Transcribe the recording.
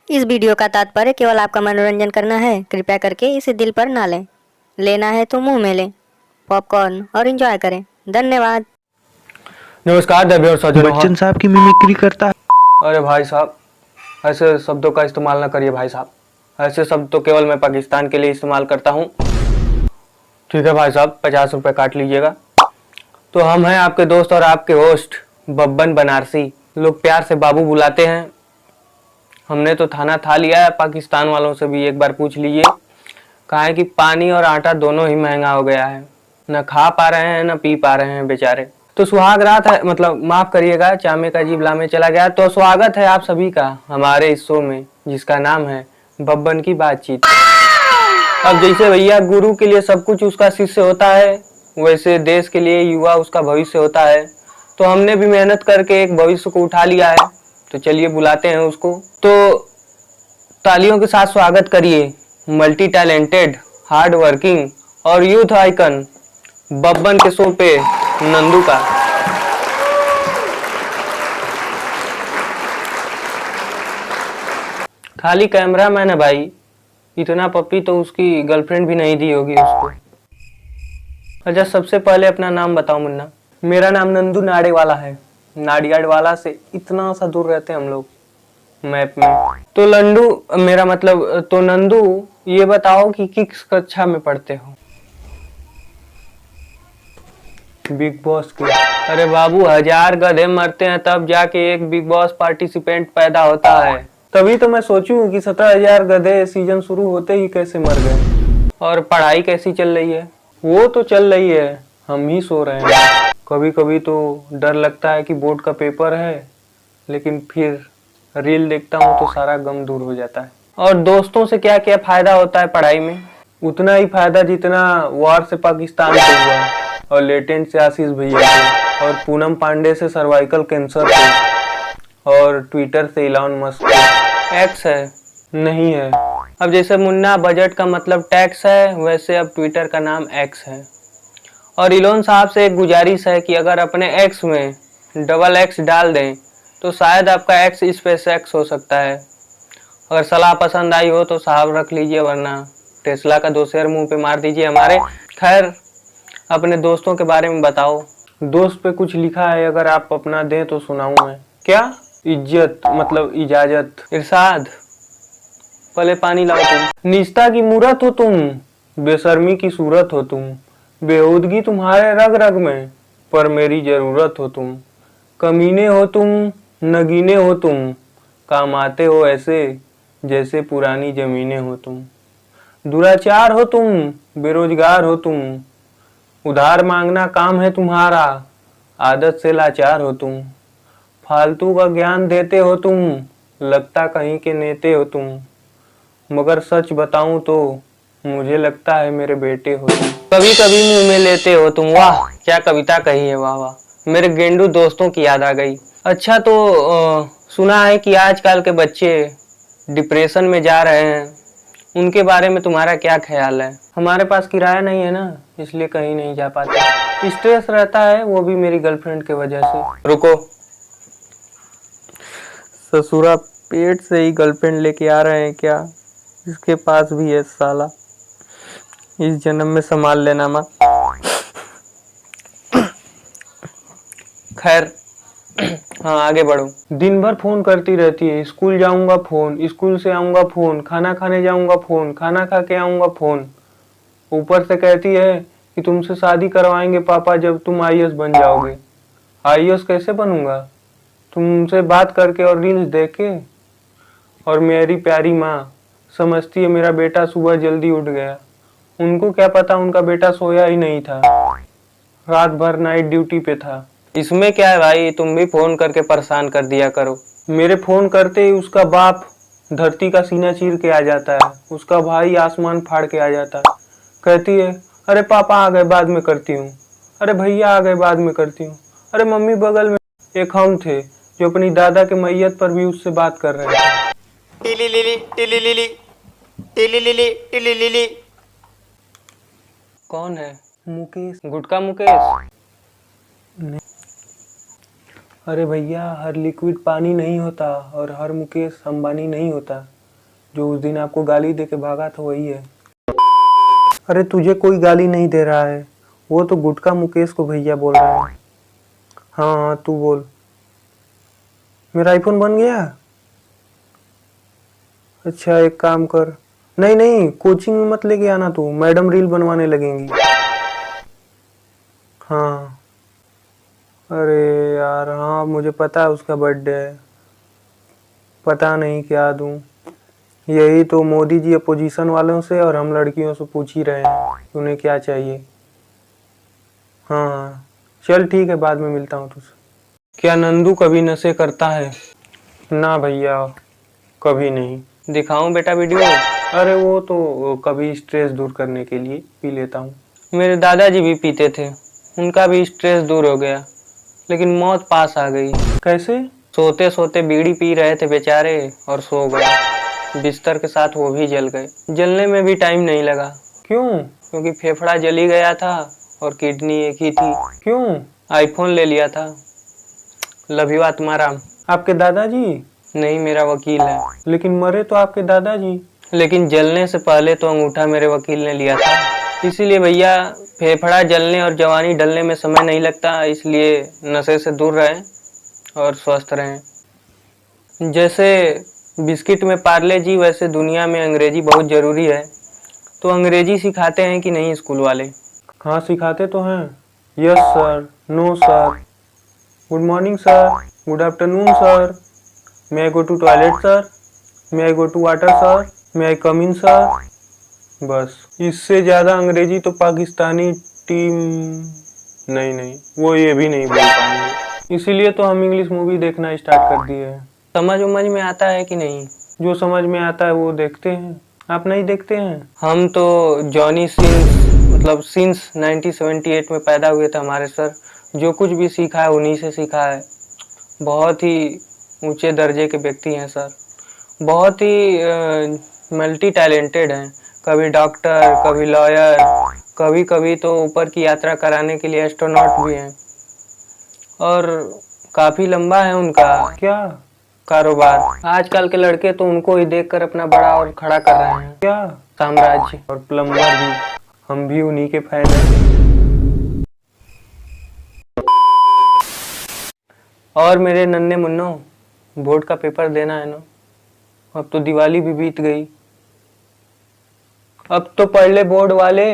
इस वीडियो का तात्पर्य केवल आपका मनोरंजन करना है। कृपया करके इसे दिल पर ना लें। लेना है तो मुंह में लें पॉपकॉर्न और एंजॉय करें। धन्यवाद। नमस्कार दर्शकों और सज्जनों। बच्चन साहब की मिमिक्री करता है। अरे भाई साहब, ऐसे शब्दों का इस्तेमाल ना करिए भाई साहब। ऐसे शब्द तो केवल मैं पाकिस्तान के लिए इस्तेमाल करता हूँ। ठीक है भाई साहब, 50 रुपये काट लीजिएगा। तो हम हैं आपके दोस्त और आपके होस्ट बब्बन बनारसी। लोग प्यार से बाबू बुलाते हैं। हमने तो थाना था लिया है। पाकिस्तान वालों से भी एक बार पूछ लीजिए। कहा है कि पानी और आटा दोनों ही महंगा हो गया है। न खा पा रहे हैं न पी पा रहे हैं बेचारे। तो सुहाग रात है, मतलब माफ करिएगा, चामे का जीभ लामे चला गया। तो स्वागत है आप सभी का हमारे इस शो में जिसका नाम है बब्बन की बातचीत। अब जैसे भैया गुरु के लिए सब कुछ उसका शिष्य होता है, वैसे देश के लिए युवा उसका भविष्य होता है। तो हमने भी मेहनत करके एक भविष्य को उठा लिया है। तो चलिए बुलाते हैं उसको। तो तालियों के साथ स्वागत करिए मल्टी टैलेंटेड, हार्ड वर्किंग और यूथ आइकन बब्बन के शो पे नंदू का। खाली कैमरा मैन है भाई, इतना पप्पी तो उसकी गर्लफ्रेंड भी नहीं दी होगी उसको। अच्छा, सबसे पहले अपना नाम बताओ मुन्ना। मेरा नाम नंदू नाड़े वाला है। नाडियाड वाला से इतना सा दूर रहते हैं हम लोग मैप में। तो लंडू मेरा मतलब, तो नंदू ये बताओ कि किस कक्षा में पढ़ते हो? बिग बॉस के। अरे बाबू, 1000 गधे मरते हैं तब जाके एक बिग बॉस पार्टिसिपेंट पैदा होता है। तभी तो मैं सोचूं कि 17,000 गधे सीजन शुरू होते ही कैसे मर गए। और पढ़ाई कैसी चल रही है? वो तो चल रही है, हम ही सो रहे हैं। कभी कभी तो डर लगता है कि बोर्ड का पेपर है, लेकिन फिर रील देखता हूँ तो सारा गम दूर हो जाता है। और दोस्तों से क्या क्या फायदा होता है पढ़ाई में? उतना ही फायदा जितना वॉर से पाकिस्तान को हुआ, और लेटेंट से आशीष भैया को, और पूनम पांडे से सर्वाइकल कैंसर को, और ट्विटर से इलॉन मस्क को। एक्स है नहीं है। अब जैसे मुन्ना बजट का मतलब टैक्स है, वैसे अब ट्विटर का नाम एक्स है। और इलोन साहब से एक गुजारिश है कि अगर अपने एक्स में डबल एक्स डाल दें तो शायद आपका एक्स स्पेस एक्स हो सकता है। अगर सलाह पसंद आई हो तो साहब रख लीजिए, वरना टेस्ला का 2 शेयर मुंह पे मार दीजिए हमारे। खैर, अपने दोस्तों के बारे में बताओ। दोस्त पे कुछ लिखा है, अगर आप अपना दें तो सुनाऊं मैं। क्या? इज्जत मतलब इजाजत। इरशाद, पहले पानी लाओ तुम। निस्ता की मूरत हो तुम, बेशर्मी की सूरत हो तुम, बेहूदगी तुम्हारे रग रग में, पर मेरी जरूरत हो तुम। कमीने हो तुम, नगीने हो तुम, काम आते हो ऐसे जैसे पुरानी जमीनें हो तुम। दुराचार हो तुम, बेरोजगार हो तुम, उधार मांगना काम है तुम्हारा, आदत से लाचार हो तुम। फालतू का ज्ञान देते हो तुम, लगता कहीं के नेते हो तुम, मगर सच बताऊं तो मुझे लगता है मेरे बेटे हो तुम। कभी कभी मुंह में लेते हो तुम। वाह क्या कविता कही है, वाह वाह। मेरे गेंडू दोस्तों की याद आ गई। अच्छा, तो सुना है कि आजकल के बच्चे डिप्रेशन में जा रहे हैं, उनके बारे में तुम्हारा क्या ख्याल है? हमारे पास किराया नहीं है ना, इसलिए कहीं नहीं जा पाते। स्ट्रेस रहता है, वो भी मेरी गर्लफ्रेंड की वजह से। रुको, ससुरा पेट से ही गर्लफ्रेंड लेके आ रहे हैं क्या? इसके पास भी है साला, इस जन्म में संभाल लेना माँ। खैर, हाँ आगे बढ़ो। दिन भर फोन करती रहती है। स्कूल जाऊंगा फोन, स्कूल से आऊंगा फोन, खाना खाने जाऊंगा फोन, खाना खा के आऊंगा फोन। ऊपर से कहती है कि तुमसे शादी करवाएंगे पापा जब तुम आईएएस बन जाओगे। आईएएस कैसे बनूंगा? तुमसे बात करके और रील्स देख के। और मेरी प्यारी माँ समझती है मेरा बेटा सुबह जल्दी उठ गया। उनको क्या पता, उनका बेटा सोया ही नहीं था, रात भर नाइट ड्यूटी पे था। इसमें क्या है भाई, तुम भी फोन करके परेशान कर दिया करो। मेरे फोन करते ही उसका बाप धरती का सीना चीर के आ जाता है, उसका भाई आसमान फाड़ के आ जाता है। कहती है अरे पापा आ गए बाद में करती हूँ, अरे भैया आ गए बाद में करती हूँ, अरे मम्मी बगल में। एक हम थे जो अपनी दादा के मैयत पर भी उससे बात कर रहे थे। Tilly lily Tilly lily Tilly lily Tilly lily. कौन है? मुकेश, गुटका मुकेश। अरे भैया, हर लिक्विड पानी नहीं होता और हर मुकेश अंबानी नहीं होता। जो उस दिन आपको गाली दे के भागा था वही है। अरे तुझे कोई गाली नहीं दे रहा है, वो तो गुटका मुकेश को भैया बोल रहा है। हाँ हाँ तू बोल। मेरा आईफोन बन गया? अच्छा एक काम कर, नहीं नहीं कोचिंग में मत लेके आना तू, मैडम रील बनवाने लगेंगी। हाँ अरे यार हाँ मुझे पता है उसका बर्थडे है, पता नहीं क्या दूं। यही तो मोदी जी अपोजिशन वालों से और हम लड़कियों से पूछ ही रहे हैं कि उन्हें क्या चाहिए। हाँ हाँ चल ठीक है, बाद में मिलता हूँ तुझसे। क्या नंदू कभी नशे करता है? ना भैया कभी नहीं। दिखाऊं बेटा वीडियो? अरे वो तो कभी स्ट्रेस दूर करने के लिए पी लेता हूँ। मेरे दादाजी भी पीते थे, उनका भी स्ट्रेस दूर हो गया, लेकिन मौत पास आ गई। कैसे? सोते सोते बीड़ी पी रहे थे बेचारे और सो गए, बिस्तर के साथ वो भी जल गए। जलने में भी टाइम नहीं लगा। क्यों? क्योंकि फेफड़ा जल ही गया था और किडनी एक ही थी। क्यों? आईफोन ले लिया था। Love you Atmaram. आपके दादाजी? नहीं मेरा वकील है। लेकिन मरे तो आपके दादाजी। लेकिन जलने से पहले तो अंगूठा मेरे वकील ने लिया था। इसीलिए भैया फेफड़ा जलने और जवानी डलने में समय नहीं लगता, इसलिए नशे से दूर रहें और स्वस्थ रहें। जैसे बिस्किट में पार्ले जी, वैसे दुनिया में अंग्रेजी बहुत ज़रूरी है। तो अंग्रेजी सिखाते हैं कि नहीं स्कूल वाले? हाँ सिखाते तो हैं। Yes sir, no sir, good morning sir, good afternoon sir, may I go to toilet sir, may I go to water sir, may I come in sir. बस इससे ज़्यादा अंग्रेजी तो पाकिस्तानी टीम नहीं नहीं वो ये भी नहीं बोल पाएंगे। इसीलिए तो हम इंग्लिश मूवी देखना स्टार्ट कर दिए हैं। समझ में आता है कि नहीं? जो समझ में आता है वो देखते हैं, आप नहीं देखते हैं? हम तो जॉनी सिंस 1978 में पैदा हुए थे हमारे सर, जो कुछ भी सीखा है उन्हीं से सीखा है। बहुत ही ऊंचे दर्जे के व्यक्ति हैं सर, बहुत ही मल्टी टैलेंटेड हैं। कभी डॉक्टर, कभी लॉयर, कभी कभी तो ऊपर की यात्रा कराने के लिए एस्ट्रोनॉट भी हैं। और काफ़ी लंबा है उनका क्या कारोबार। आजकल के लड़के तो उनको ही देखकर अपना बड़ा और खड़ा कर रहे हैं। क्या साम्राज्य। और प्लम्बर भी, हम भी उन्हीं के फैन हैं। और मेरे नन्हे मुन्नो, बोर्ड का पेपर देना है ना, अब तो दिवाली भी बीत गई। अब तो पढ़ ले बोर्ड वाले।